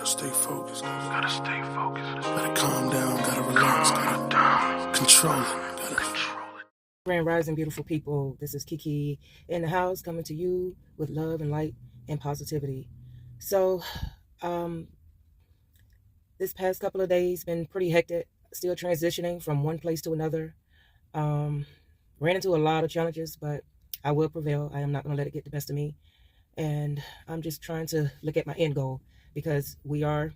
stay focused. Gotta stay focused. Gotta calm down. Gotta relax. Gotta control it. Gotta control it. Grand Rising, beautiful people. This is Kiki in the house, coming to you with love and light and positivity. So, this past couple of days been pretty hectic. Still transitioning from one place to another. Ran into a lot of challenges, but I will prevail. I am not going to let it get the best of me. And I'm just trying to look at my end goal, because we are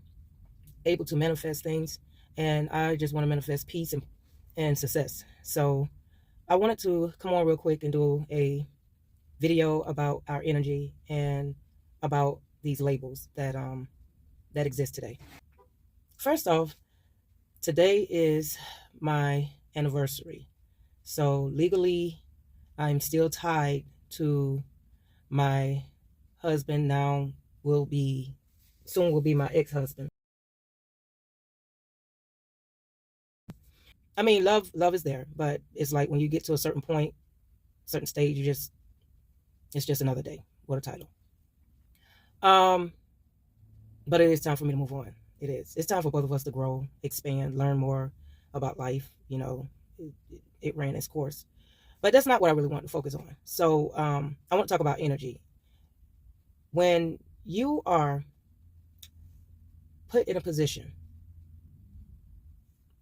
able to manifest things, and I just want to manifest peace and success. So I wanted to come on real quick and do a video about our energy and about these labels that exist today. First off, today is my anniversary. So legally, I'm still tied to my husband. Now soon will be my ex-husband. I mean, love is there, but it's like when you get to a certain point, certain stage, it's just another day. What a title. But it is time for me to move on. It is. It's time for both of us to grow, expand, learn more about life. You know, it ran its course. But that's not what I really want to focus on. So I want to talk about energy. When you are put in a position,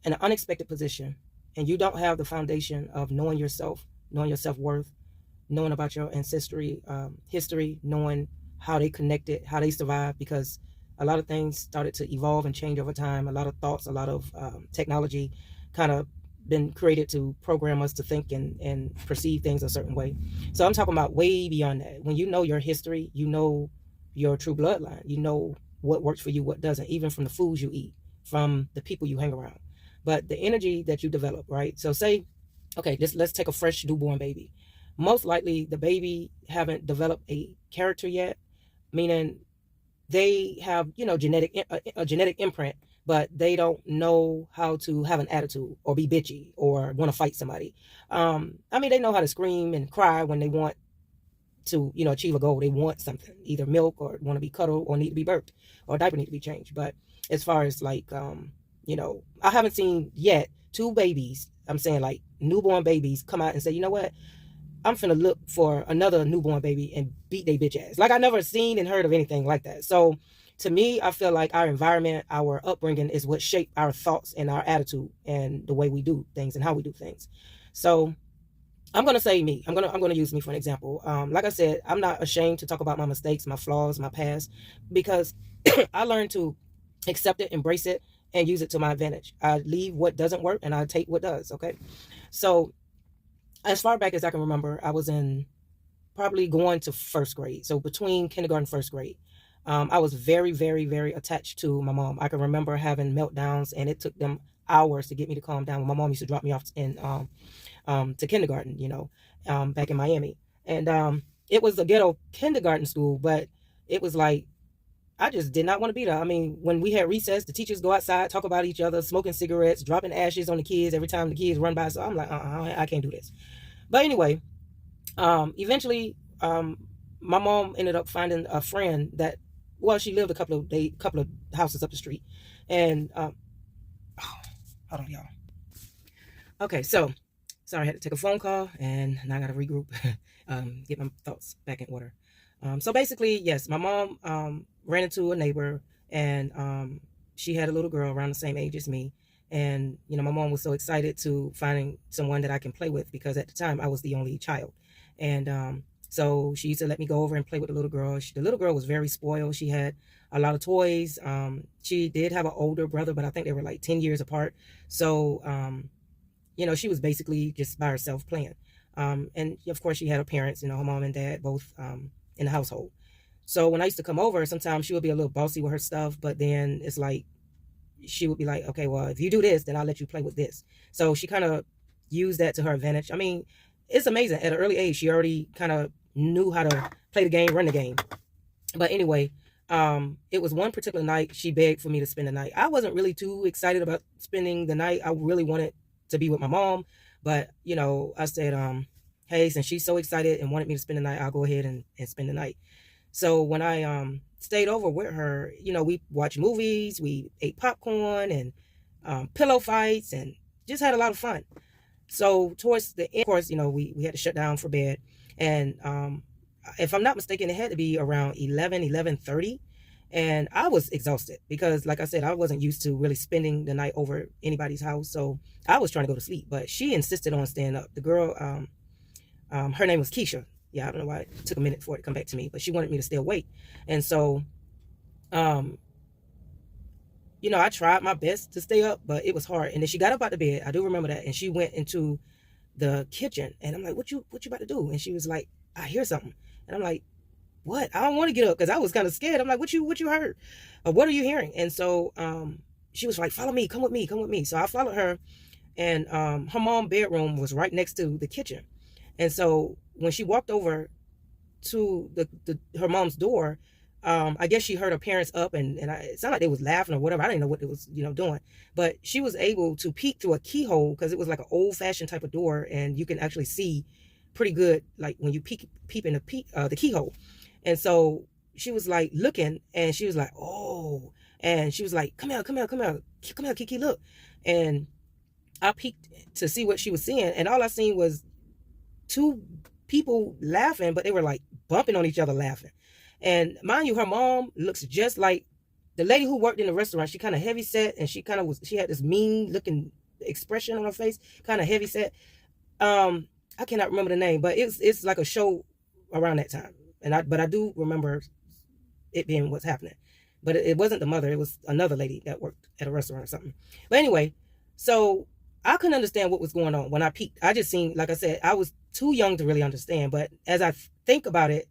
in an unexpected position, and you don't have the foundation of knowing yourself, knowing your self-worth, knowing about your ancestry, history, knowing how they connected, how they survived, because a lot of things started to evolve and change over time. A lot of thoughts, a lot of technology kind of been created to program us to think and perceive things a certain way. So I'm talking about way beyond that. When you know your history, you know your true bloodline, you know what works for you, what doesn't, even from the foods you eat, from the people you hang around. But the energy that you develop, right? So say, okay, let's take a fresh newborn baby. Most likely the baby haven't developed a character yet, meaning they have, a genetic imprint, but they don't know how to have an attitude or be bitchy or want to fight somebody. They know how to scream and cry when they want to, achieve a goal. They want something, either milk or want to be cuddled or need to be burped or a diaper need to be changed. But as far as like, I haven't seen yet two babies, I'm saying like newborn babies, come out and say, you know what? I'm finna look for another newborn baby and beat they bitch ass. Like I never seen and heard of anything like that. So to me, I feel like our environment, our upbringing is what shaped our thoughts and our attitude and the way we do things and how we do things. So I'm going to say me. I'm going to use me for an example. Like I said, I'm not ashamed to talk about my mistakes, my flaws, my past, because I learned to accept it, embrace it, and use it to my advantage. I leave what doesn't work and I take what does. Okay. So as far back as I can remember, I was in probably going to first grade. So between kindergarten and first grade, I was very, very, very attached to my mom. I can remember having meltdowns, and it took them hours to get me to calm down. My mom used to drop me off to kindergarten, back in Miami. And it was a ghetto kindergarten school, but it was like, I just did not want to be there. I mean, when we had recess, the teachers go outside, talk about each other, smoking cigarettes, dropping ashes on the kids every time the kids run by. So I'm like, I can't do this. But anyway, eventually, my mom ended up finding a friend that, she lived a couple of houses up the street. And, hold on, y'all. Okay, so, sorry, I had to take a phone call, and now I got to regroup, get my thoughts back in order. So basically, yes, my mom ran into a neighbor, and she had a little girl around the same age as me. And, my mom was so excited to finding someone that I can play with, because at the time I was the only child. And so she used to let me go over and play with the little girl. The little girl was very spoiled. She had a lot of toys. She did have an older brother, but I think they were like 10 years apart. So, she was basically just by herself playing. And of course she had her parents, her mom and dad, both in the household. So when I used to come over, sometimes she would be a little bossy with her stuff, but then it's like, she would be like, okay, well, if you do this, then I'll let you play with this. So she kind of used that to her advantage. I mean, it's amazing. At an early age, she already kind of knew how to play the game, run the game. But anyway, it was one particular night she begged for me to spend the night. I wasn't really too excited about spending the night. I really wanted to be with my mom, but I said, hey, since she's so excited and wanted me to spend the night, I'll go ahead and spend the night. So when I stayed over with her, we watched movies, we ate popcorn and pillow fights, and just had a lot of fun. So towards the end, of course, we had to shut down for bed. And if I'm not mistaken, it had to be around 11:30. And I was exhausted because, like I said, I wasn't used to really spending the night over anybody's house. So I was trying to go to sleep, but she insisted on staying up. The girl, her name was Keisha. Yeah, I don't know why it took a minute for it to come back to me, but she wanted me to stay awake. And so, um, I tried my best to stay up, but it was hard. And then she got up out of bed. I do remember that. And she went into the kitchen, and I'm like, what you about to do? And she was like, I hear something. And I'm like, what? I don't want to get up because I was kind of scared. I'm like, what you heard? What are you hearing? And so she was like, follow me, come with me, come with me. So I followed her, and her mom's bedroom was right next to the kitchen. And so when she walked over to her mom's door, I guess she heard her parents up, and it sounded like they was laughing or whatever. I didn't know what they was doing, but she was able to peek through a keyhole because it was like an old fashioned type of door, and you can actually see pretty good, like when you peep in the keyhole. And so she was like looking, and she was like, oh, and she was like, come here, Kiki, look. And I peeked to see what she was seeing, and all I seen was two people laughing, but they were like bumping on each other laughing. And mind you, her mom looks just like the lady who worked in the restaurant. She kind of heavy set, and she had this mean looking expression on her face, kind of heavy set. I cannot remember the name, but it's like a show around that time. But I do remember it being what's happening. But it wasn't the mother, it was another lady that worked at a restaurant or something. But anyway, so I couldn't understand what was going on when I peeked. I just seen, like I said, I was too young to really understand. But as I think about it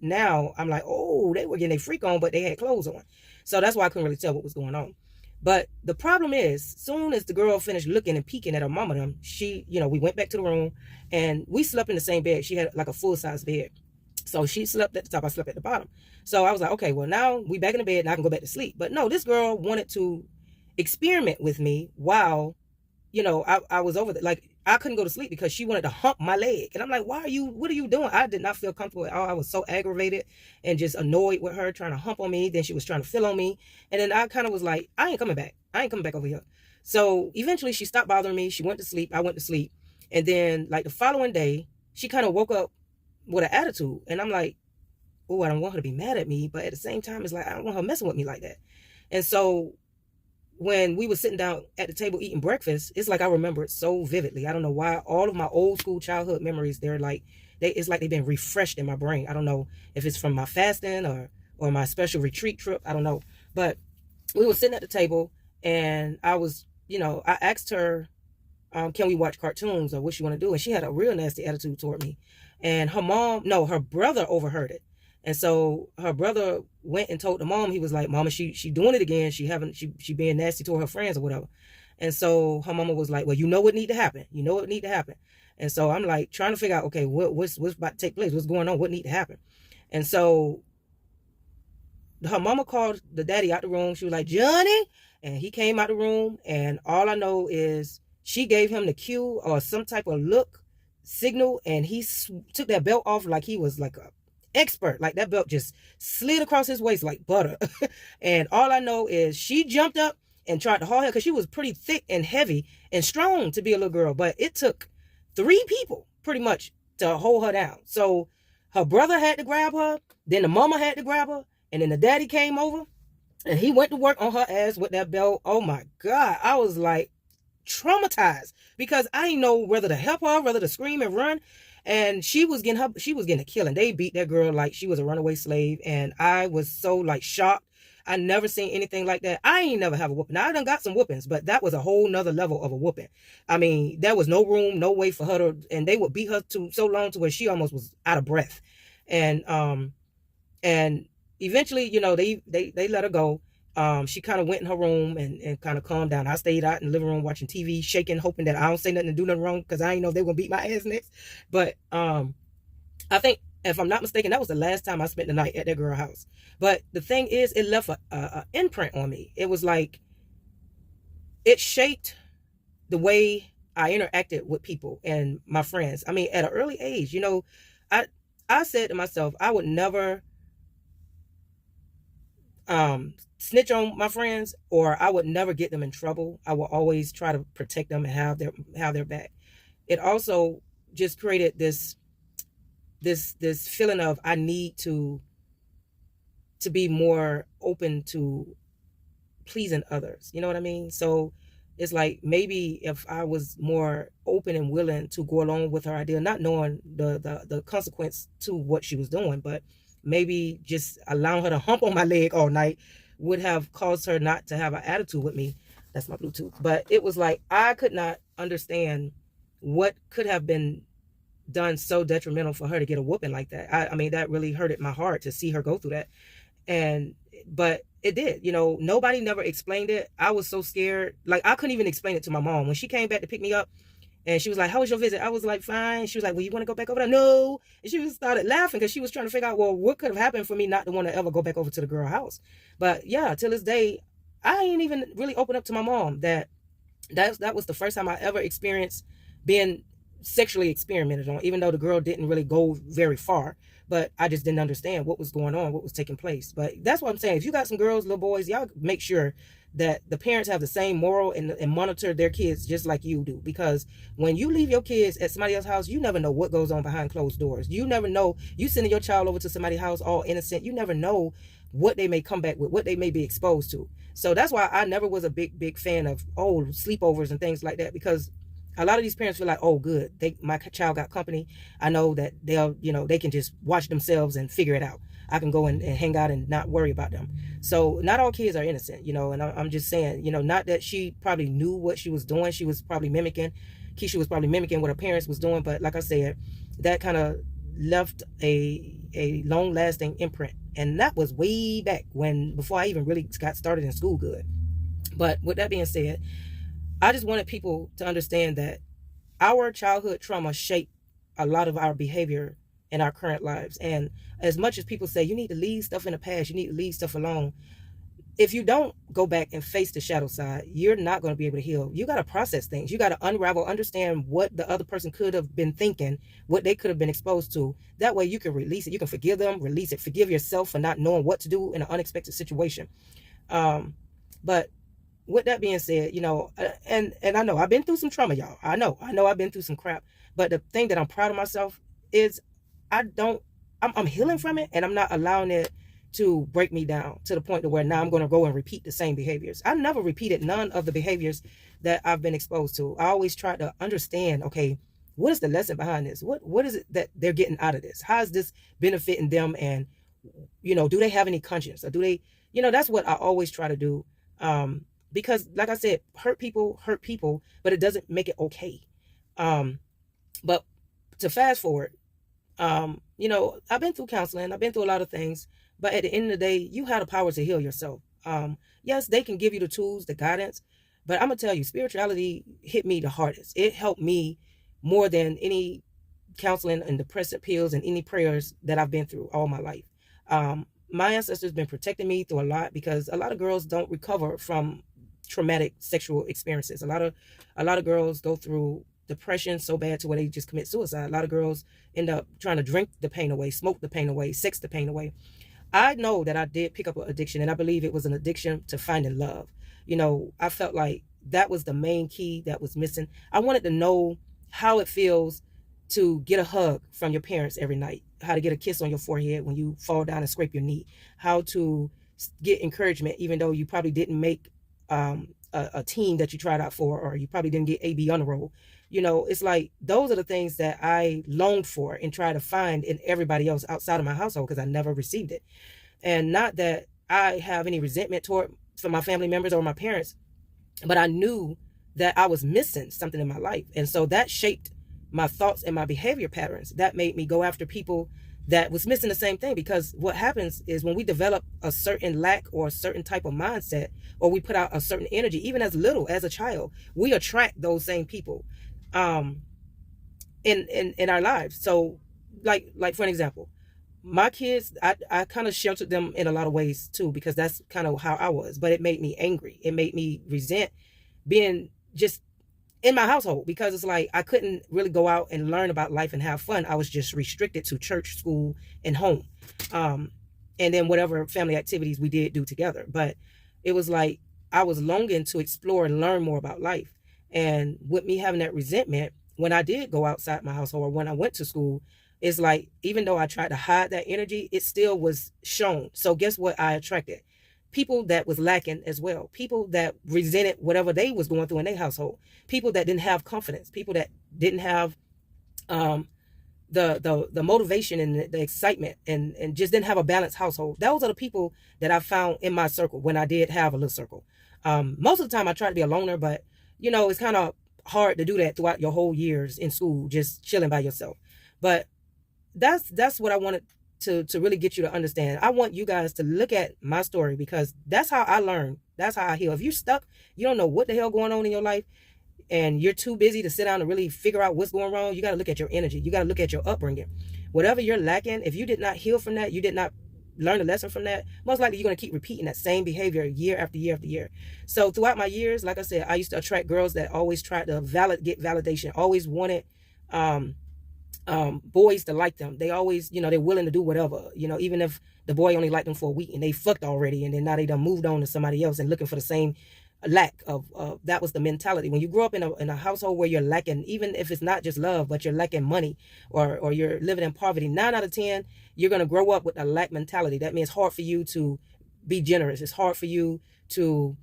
now, I'm like, oh, they were getting their freak on, but they had clothes on. So that's why I couldn't really tell what was going on. But the problem is, soon as the girl finished looking and peeking at her mama, we went back to the room, and we slept in the same bed. She had like a full-size bed. So she slept at the top, I slept at the bottom. So I was like, okay, well, now we back in the bed and I can go back to sleep. But no, this girl wanted to experiment with me while, I was over there. Like, I couldn't go to sleep because she wanted to hump my leg. And I'm like, what are you doing? I did not feel comfortable at all. I was so aggravated and just annoyed with her trying to hump on me. Then she was trying to feel on me. And then I kind of was like, I ain't coming back. I ain't coming back over here. So eventually she stopped bothering me. She went to sleep. I went to sleep. And then like the following day, she kind of woke up with an attitude. And I'm like, oh, I don't want her to be mad at me. But at the same time, it's like, I don't want her messing with me like that. And so when we were sitting down at the table eating breakfast, it's like I remember it so vividly. I don't know why. All of my old school childhood memories, it's like they've been refreshed in my brain. I don't know if it's from my fasting or my special retreat trip. I don't know. But we were sitting at the table, and I was, I asked her, can we watch cartoons or what she want to do? And she had a real nasty attitude toward me. And her brother overheard it. And so her brother went and told the mom. He was like, Mama, she doing it again. She being nasty toward her friends or whatever. And so her mama was like, well, what need to happen? What need to happen? And so I'm like trying to figure out, okay, what's about to take place? What's going on? What need to happen? And so her mama called the daddy out the room. She was like, Johnny. And he came out the room. And all I know is she gave him the cue or some type of signal. And he took that belt off like he was like a expert. Like that belt just slid across his waist like butter. And all I know is she jumped up and tried to haul her because she was pretty thick and heavy and strong to be a little girl. But it took 3 people pretty much to hold her down. So her brother had to grab her. Then the mama had to grab her. And then the daddy came over and he went to work on her ass with that belt. Oh my God. I was like traumatized because I didn't know whether to help her, whether to scream and run. And she was getting a killing. They beat that girl like she was a runaway slave. And I was so like shocked. I never seen anything like that. I ain't never have a whooping. Now, I done got some whoopings, but that was a whole nother level of a whooping. I mean, there was no room, no way for her to, and they would beat her to so long to where she almost was out of breath. And eventually, they let her go. She kind of went in her room and kind of calmed down. I stayed out in the living room watching TV, shaking, hoping that I don't say nothing and do nothing wrong because I didn't know they were going to beat my ass next. But I think, if I'm not mistaken, that was the last time I spent the night at that girl's house. But the thing is, it left an imprint on me. It was like, it shaped the way I interacted with people and my friends. I mean, at an early age, I said to myself, I would never snitch on my friends, or I would never get them in trouble. I will always try to protect them and have their back. It also just created this feeling of I need to be more open to pleasing others. You know what I mean? So it's like maybe if I was more open and willing to go along with her idea, not knowing the consequence to what she was doing, but maybe just allowing her to hump on my leg all night would have caused her not to have an attitude with me. That's my Bluetooth. But it was like I could not understand what could have been done so detrimental for her to get a whooping like that. I mean, that really hurted my heart to see her go through that. And but it did, nobody never explained it. I was so scared, like I couldn't even explain it to my mom when she came back to pick me up. And she was like, how was your visit? I was like, fine. She was like, well, you want to go back over there? No. And she just started laughing because she was trying to figure out, well, what could have happened for me not to want to ever go back over to the girl house. But yeah, till this day, I ain't even really opened up to my mom that was the first time I ever experienced being sexually experimented on, even though the girl didn't really go very far. But I just didn't understand what was going on, what was taking place. But that's what I'm saying. If you got some girls, little boys, y'all make sure that the parents have the same moral and monitor their kids just like you do. Because when you leave your kids at somebody else's house, you never know what goes on behind closed doors. You never know. You sending your child over to somebody's house all innocent. You never know what they may come back with, what they may be exposed to. So that's why I never was a big fan of sleepovers and things like that, because a lot of these parents feel like, oh, good, my child got company. I know that they can just watch themselves and figure it out. I can go and hang out and not worry about them. So not all kids are innocent, and I'm just saying, not that she probably knew what she was doing. She was probably mimicking. Keisha was probably mimicking what her parents was doing. But like I said, that kind of left a long-lasting imprint. And that was way back before I even really got started in school good. But with that being said, I just wanted people to understand that our childhood trauma shaped a lot of our behavior in our current lives. And as much as people say you need to leave stuff in the past, you need to leave stuff alone, if you don't go back and face the shadow side, you're not going to be able to heal. You got to process things. You got to unravel, understand what the other person could have been thinking, what they could have been exposed to. That way you can release it. You can forgive them, release it, forgive yourself for not knowing what to do in an unexpected situation. But with that being said, and I know I've been through some trauma, y'all. I know I've been through some crap. But the thing that I'm proud of myself is I'm healing from it, and I'm not allowing it to break me down to the point to where now I'm going to go and repeat the same behaviors. I never repeated none of the behaviors that I've been exposed to. I always try to understand, okay, what is the lesson behind this? What is it that they're getting out of this? How is this benefiting them? And, do they have any conscience? Or do they, that's what I always try to do. Because like I said, hurt people, but it doesn't make it okay. But to fast forward, I've been through counseling. I've been through a lot of things. But at the end of the day, you have the power to heal yourself. Yes, they can give you the tools, the guidance. But I'm going to tell you, spirituality hit me the hardest. It helped me more than any counseling and depressant pills and any prayers that I've been through all my life. My ancestors been protecting me through a lot, because a lot of girls don't recover from traumatic sexual experiences. A lot of girls go through depression so bad to where they just commit suicide. A lot of girls end up trying to drink the pain away, smoke the pain away, sex the pain away. I know that I did pick up an addiction, and I believe it was an addiction to finding love. I felt like that was the main key that was missing. I wanted to know how it feels to get a hug from your parents every night, how to get a kiss on your forehead when you fall down and scrape your knee, how to get encouragement even though you probably didn't make a team that you tried out for, or you probably didn't get AB on the roll. It's like those are the things that I longed for and try to find in everybody else outside of my household, because I never received it. And not that I have any resentment for my family members or my parents, but I knew that I was missing something in my life. And so that shaped my thoughts and my behavior patterns. That made me go after people that was missing the same thing. Because what happens is when we develop a certain lack or a certain type of mindset, or we put out a certain energy, even as little as a child, we attract those same people in our lives. So like for an example, my kids, I kind of sheltered them in a lot of ways too, because that's kind of how I was. But it made me angry. It made me resent being just in my household, because it's like I couldn't really go out and learn about life and have fun. I was just restricted to church, school, and home. and then whatever family activities we did do together. But it was like I was longing to explore and learn more about life. And with me having that resentment, when I did go outside my household or when I went to school, it's like even though I tried to hide that energy, it still was shown. So guess what I attracted? People that was lacking as well. People that resented whatever they was going through in their household. People that didn't have confidence. People that didn't have um, the motivation and the excitement and just didn't have a balanced household. Those are the people that I found in my circle when I did have a little circle. Most of the time I try to be a loner, but it's kind of hard to do that throughout your whole years in school, just chilling by yourself. But that's what I wanted to really get you to understand. I want you guys to look at my story because that's how I learned. That's how I heal. If you're stuck, you don't know what the hell going on in your life, and you're too busy to sit down and really figure out what's going wrong, you got to look at your energy. You got to look at your upbringing. Whatever you're lacking, if you did not heal from that, you did not learn a lesson from that, most likely you're going to keep repeating that same behavior year after year after year. So throughout my years, like I said, I used to attract girls that always tried to get validation, always wanted boys to like them. They always, they're willing to do whatever, even if the boy only liked them for a week and they fucked already, and then now they done moved on to somebody else and looking for the same lack of that was the mentality. When you grow up in a household where you're lacking, even if it's not just love, but you're lacking money or you're living in poverty, 9 out of 10 you're going to grow up with a lack mentality. That means it's hard for you to be generous. It's hard for you to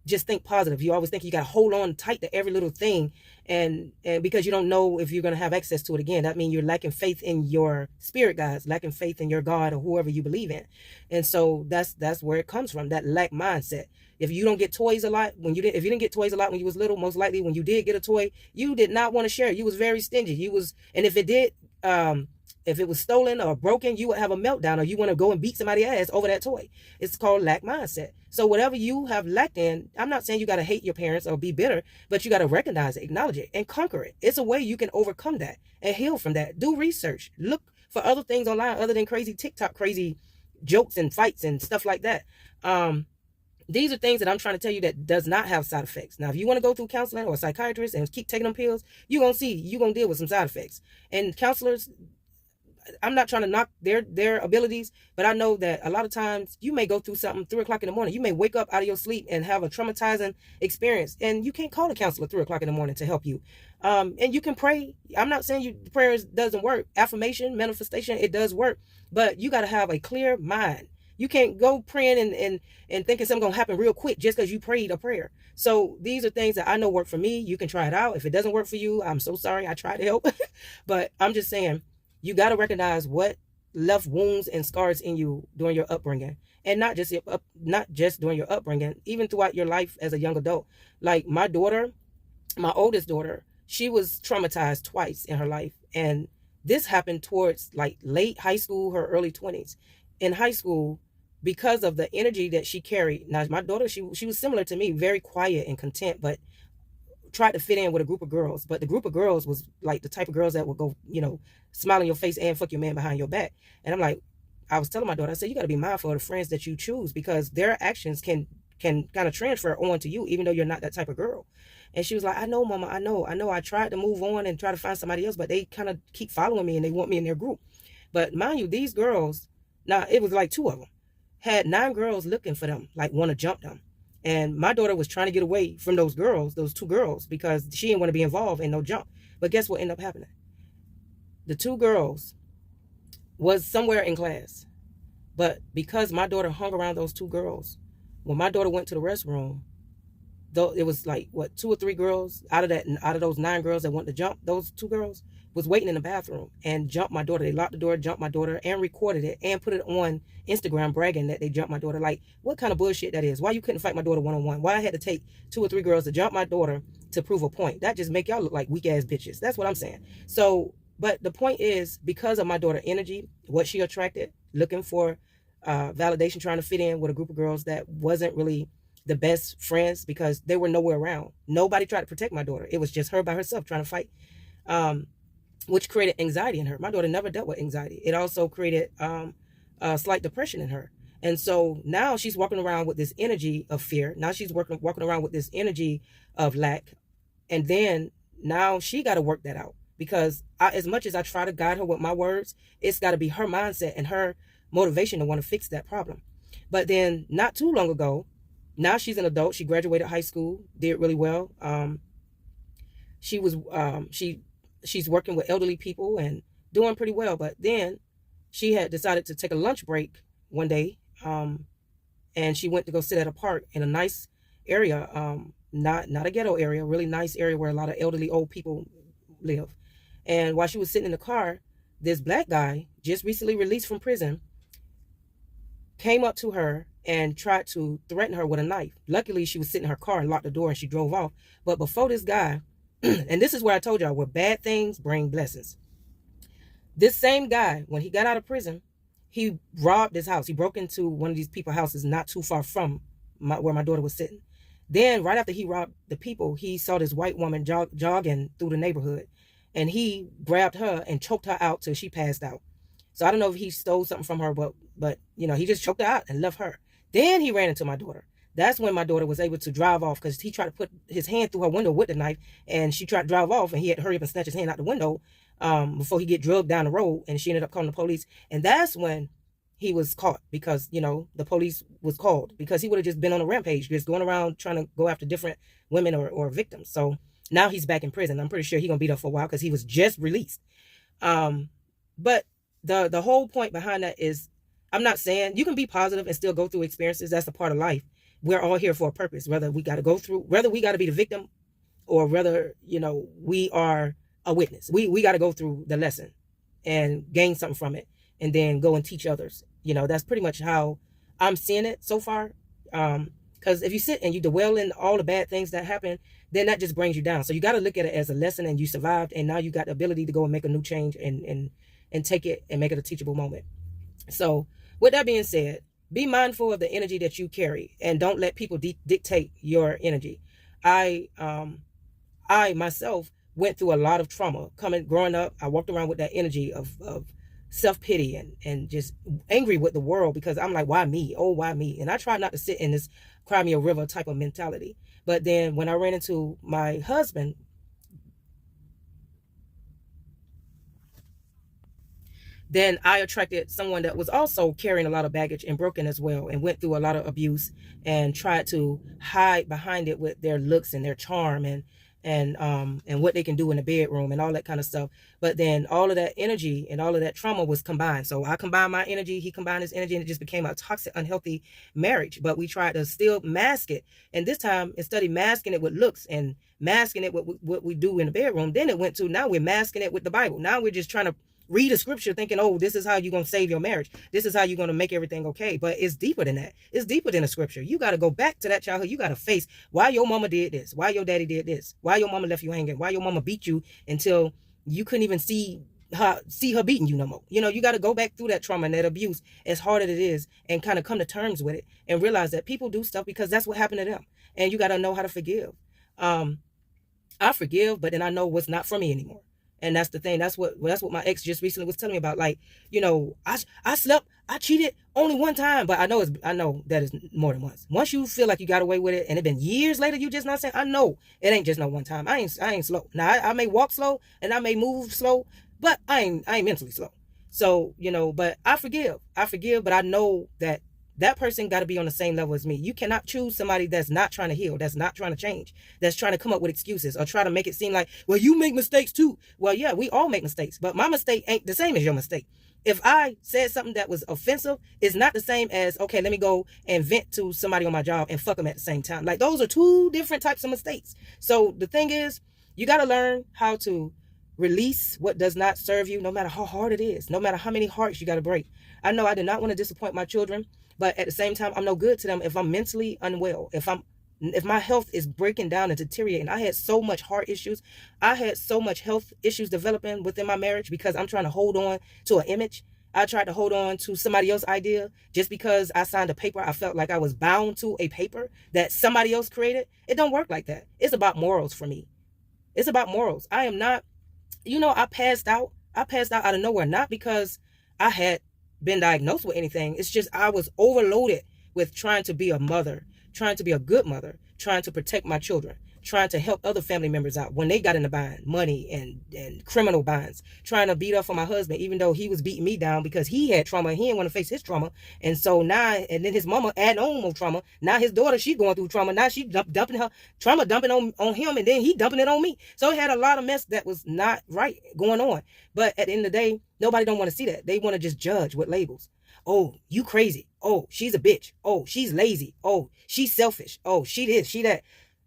just think positive. You always think you got to hold on tight to every little thing, and because you don't know if you're going to have access to it again. That means you're lacking faith in your spirit guides, lacking faith in your God or whoever you believe in. And so that's where it comes from, that lack mindset. If you don't get toys a lot, if you didn't get toys a lot when you was little, most likely when you did get a toy, you did not want to share. You was very stingy. And if it was stolen or broken, you would have a meltdown, or you want to go and beat somebody's ass over that toy. It's called lack mindset. So whatever you have lacked in, I'm not saying you got to hate your parents or be bitter, but you got to recognize it, acknowledge it, and conquer it. It's a way you can overcome that and heal from that. Do research. Look for other things online other than crazy TikTok, crazy jokes and fights and stuff like that. These are things that I'm trying to tell you that does not have side effects. Now, if you want to go through counseling or a psychiatrist and keep taking them pills, you're going to deal with some side effects. And counselors, I'm not trying to knock their abilities, but I know that a lot of times you may go through something 3 o'clock in the morning. You may wake up out of your sleep and have a traumatizing experience, and you can't call a counselor 3 o'clock in the morning to help you. And you can pray. I'm not saying prayers doesn't work. Affirmation, manifestation, it does work, but you got to have a clear mind. You can't go praying and thinking something's going to happen real quick just because you prayed a prayer. So these are things that I know work for me. You can try it out. If it doesn't work for you, I'm so sorry. I tried to help. But I'm just saying, you got to recognize what left wounds and scars in you during your upbringing. And not just during your upbringing, even throughout your life as a young adult. Like my daughter, my oldest daughter, she was traumatized twice in her life. And this happened towards like late high school, her early 20s. In high school, because of the energy that she carried. Now, my daughter, she was similar to me, very quiet and content, but tried to fit in with a group of girls. But the group of girls was like the type of girls that would go, smile in your face and fuck your man behind your back. And I'm like, I was telling my daughter, I said, you got to be mindful of the friends that you choose, because their actions can kind of transfer on to you, even though you're not that type of girl. And she was like, I know, Mama, I know. I tried to move on and try to find somebody else, but they kind of keep following me and they want me in their group. But mind you, these girls, now it was like 2 of them, had 9 girls looking for them, like want to jump them. And my daughter was trying to get away from those 2 girls, because she didn't want to be involved in no jump. But guess what ended up happening? The 2 girls was somewhere in class. But because my daughter hung around those 2 girls, when my daughter went to the restroom, though it was like 2 or 3 girls out of those 9 girls that wanted to jump, those 2 girls was waiting in the bathroom and jumped my daughter. They locked the door, jumped my daughter, and recorded it and put it on Instagram bragging that they jumped my daughter. Like, what kind of bullshit that is? Why you couldn't fight my daughter one-on-one? Why I had to take 2 or 3 girls to jump my daughter to prove a point? That just make y'all look like weak ass bitches. That's what I'm saying. So, but the point is, because of my daughter energy, what she attracted, looking for validation, trying to fit in with a group of girls that wasn't really the best friends, because they were nowhere around. Nobody tried to protect my daughter. It was just her by herself trying to fight. Which created anxiety in her. My daughter never dealt with anxiety. It also created a slight depression in her. And so now she's walking around with this energy of fear. Now she's walking around with this energy of lack. And then now she got to work that out, because as much as I try to guide her with my words, it's got to be her mindset and her motivation to want to fix that problem. But then not too long ago, now she's an adult. She graduated high school, did really well. She was she's working with elderly people and doing pretty well. But then she had decided to take a lunch break one day, and she went to go sit at a park in a nice area, not a ghetto area, really nice area where a lot of elderly old people live. And while she was sitting in the car, this black guy, just recently released from prison, came up to her and tried to threaten her with a knife. Luckily, she was sitting in her car and locked the door and she drove off. But before this guy, and this is where I told y'all where bad things bring blessings. This same guy, when he got out of prison, he robbed his house. He broke into one of these people's houses not too far from where my daughter was sitting. Then right after he robbed the people, he saw this white woman jogging through the neighborhood. And he grabbed her and choked her out till she passed out. So I don't know if he stole something from her, but you know, he just choked her out and left her. Then he ran into my daughter. That's when my daughter was able to drive off, because he tried to put his hand through her window with the knife, and she tried to drive off, and he had to hurry up and snatch his hand out the window before he get drugged down the road, and she ended up calling the police. And that's when he was caught, because, you know, the police was called, because he would have just been on a rampage, just going around trying to go after different women or victims. So now he's back in prison. I'm pretty sure he's going to be there for a while because he was just released. But the whole point behind that is, I'm not saying you can be positive and still go through experiences. That's a part of life. We're all here for a purpose, whether we got to go through, whether we got to be the victim, or whether, you know, we are a witness. We got to go through the lesson and gain something from it, and then go and teach others. You know, that's pretty much how I'm seeing it so far. Because if you sit and you dwell in all the bad things that happen, then that just brings you down. So you got to look at it as a lesson, and you survived, and now you got the ability to go and make a new change and take it and make it a teachable moment. So with that being said, be mindful of the energy that you carry, and don't let people dictate your energy. I myself went through a lot of trauma growing up. I walked around with that energy of self-pity and just angry with the world, because I'm like, why me? Oh, why me? And I tried not to sit in this cry me a river type of mentality. But then when I ran into my husband, then I attracted someone that was also carrying a lot of baggage and broken as well, and went through a lot of abuse and tried to hide behind it with their looks and their charm and what they can do in the bedroom and all that kind of stuff. But then all of that energy and all of that trauma was combined. So I combined my energy, he combined his energy, and it just became a toxic, unhealthy marriage. But we tried to still mask it. And this time, instead of masking it with looks and masking it with what we do in the bedroom, then it went to, now we're masking it with the Bible. Now we're just trying to read a scripture thinking, oh, this is how you're going to save your marriage. This is how you're going to make everything okay. But it's deeper than that. It's deeper than a scripture. You got to go back to that childhood. You got to face why your mama did this, why your daddy did this, why your mama left you hanging, why your mama beat you until you couldn't even see her beating you no more. You know, you got to go back through that trauma and that abuse, as hard as it is, and kind of come to terms with it and realize that people do stuff because that's what happened to them. And you got to know how to forgive. I forgive, but then I know what's not for me anymore. And that's the thing. That's what my ex just recently was telling me about. Like, you know, I slept, I cheated only one time, but I know that is more than once. Once you feel like you got away with it, and it been years later, you just not saying, I know it ain't just no one time. I ain't slow. Now I may walk slow and I may move slow, but I ain't mentally slow. So, you know, but I forgive, but I know that person got to be on the same level as me. You cannot choose somebody that's not trying to heal, that's not trying to change, that's trying to come up with excuses or try to make it seem like, well, you make mistakes too. Well, yeah, we all make mistakes, but my mistake ain't the same as your mistake. If I said something that was offensive, it's not the same as, okay, let me go and vent to somebody on my job and fuck them at the same time. Like, those are two different types of mistakes. So the thing is, you got to learn how to release what does not serve you, no matter how hard it is, no matter how many hearts you got to break. I know I did not want to disappoint my children, but at the same time, I'm no good to them if I'm mentally unwell, if my health is breaking down and deteriorating. I had so much heart issues. I had so much health issues developing within my marriage because I'm trying to hold on to an image. I tried to hold on to somebody else's idea just because I signed a paper. I felt like I was bound to a paper that somebody else created. It don't work like that. It's about morals for me. It's about morals. I am not, you know, I passed out out of nowhere, not because I had been diagnosed with anything. It's just I was overloaded with trying to be a mother, trying to be a good mother, trying to protect my children, trying to help other family members out when they got in the bind, money and criminal binds, trying to beat up for my husband, even though he was beating me down because he had trauma. He didn't want to face his trauma. And so now, and then his mama adding on more trauma. Now his daughter, she's going through trauma. Now she dumping her trauma, dumping on him, and then he dumping it on me. So it had a lot of mess that was not right going on. But at the end of the day, nobody don't want to see that. They want to just judge with labels. Oh, you crazy. Oh, she's a bitch. Oh, she's lazy. Oh, she's selfish. Oh, she this, she that.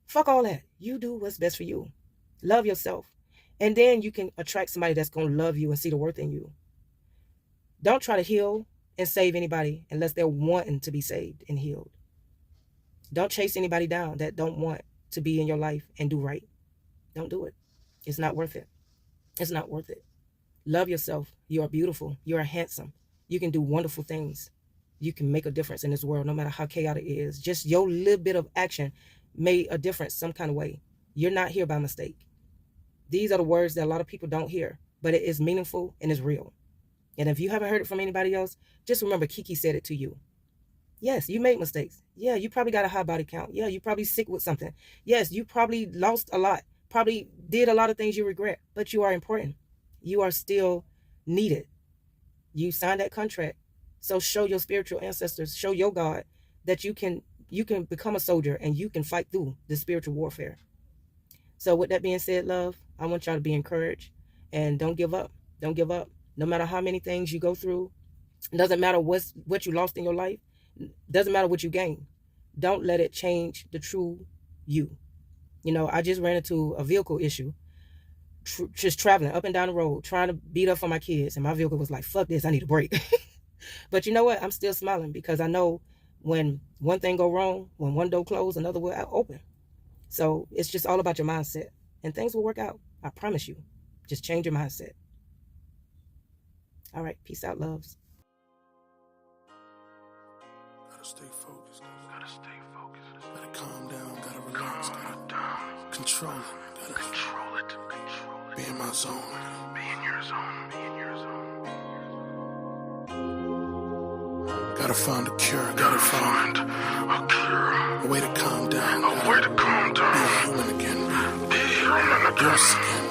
Fuck all that. You do what's best for you. Love yourself. And then you can attract somebody that's going to love you and see the worth in you. Don't try to heal and save anybody unless they're wanting to be saved and healed. Don't chase anybody down that don't want to be in your life and do right. Don't do it. It's not worth it. It's not worth it. Love yourself. You are beautiful. You are handsome. You can do wonderful things. You can make a difference in this world no matter how chaotic it is. Just your little bit of action made a difference some kind of way. You're not here by mistake. These are the words that a lot of people don't hear, but it is meaningful and it's real. And if you haven't heard it from anybody else, just remember Kiki said it to you. Yes, you make mistakes. Yeah, you probably got a high body count. Yeah, you probably sick with something. Yes, you probably lost a lot. Probably did a lot of things you regret, but you are important. You are still needed. You signed that contract. So show your spiritual ancestors, show your God that you can become a soldier and you can fight through the spiritual warfare. So with that being said, love, I want y'all to be encouraged and don't give up. Don't give up. No matter how many things you go through, it doesn't matter what you lost in your life. Doesn't matter what you gain. Don't let it change the true you. You know, I just ran into a vehicle issue. Just traveling up and down the road, trying to beat up for my kids. And my vehicle was like, fuck this, I need a break. But you know what? I'm still smiling because I know when one thing go wrong, when one door closed, another will open. So it's just all about your mindset. And things will work out. I promise you. Just change your mindset. All right. Peace out, loves. Gotta stay focused. Gotta stay focused. Gotta calm down. Gotta relax. Gotta control it. Gotta control it. Be in my zone. Be in your zone. Be in your zone. Gotta find a cure. Gotta find a cure. A way to calm down. A way to calm down. Be human again. Be human again. Gross again.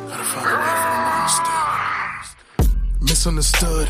Gotta find a way for a mind to stay. Misunderstood.